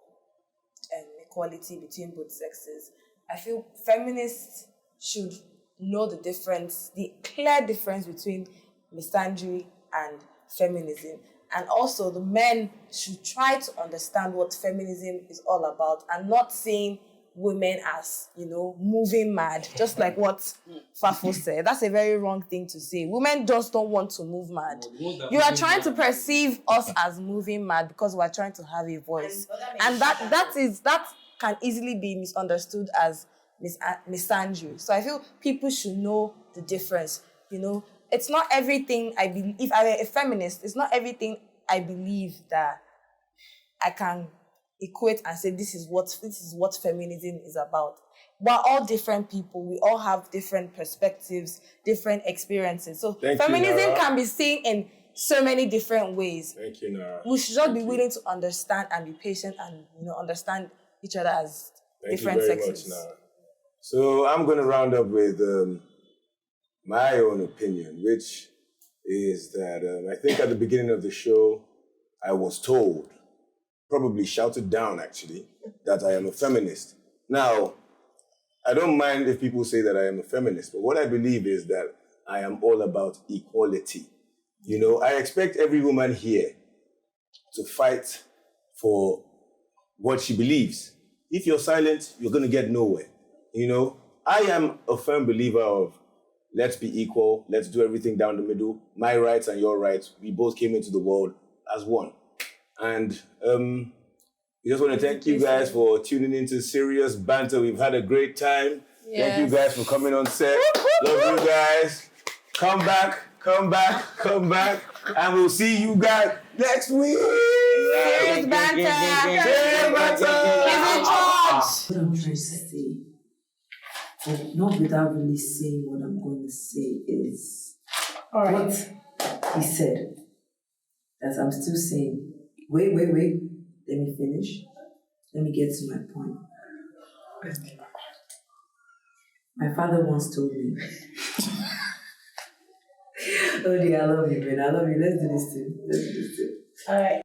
equality between both sexes. I feel feminists should know the difference, the clear difference between misandry and feminism. And also the men should try to understand what feminism is all about and not seeing women as, moving mad, just like what Fafo said. That's a very wrong thing to say. Women just don't want to move mad. You are trying to perceive us as moving mad because we're trying to have a voice. And that can easily be misunderstood as misandry. So I feel people should know the difference. It's not everything I believe. If I'm a feminist, it's not everything I believe that I can equate and say this is what feminism is about. We're all different people. We all have different perspectives, different experiences. So feminism can be seen in so many different ways. Thank you, Nara. We should just be willing to understand and be patient and understand each other as different sexes. Thank you very much, Nara. So I'm going to round up with my own opinion, which is that I think at the beginning of the show, I was told, probably shouted down actually, that I am a feminist. Now, I don't mind if people say that I am a feminist, but what I believe is that I am all about equality. I expect every woman here to fight for what she believes. If you're silent, you're going to get nowhere. I am a firm believer of let's be equal, let's do everything down the middle, my rights and your rights. We both came into the world as one. And we just want to thank you guys for tuning into Serious Banta. We've had a great time. Yes. Thank you guys for coming on set. Love you guys. Come back. And we'll see you guys next week. Serious Banta. Serious Banta. He's in charge. What I'm trying to say, but not without really saying what I'm going to say, is what he said. That I'm still saying, wait. Let me finish. Let me get to my point. My father once told me Oh dear, I love you, Ben. I love you. Let's do this too. Let's do this too. All right.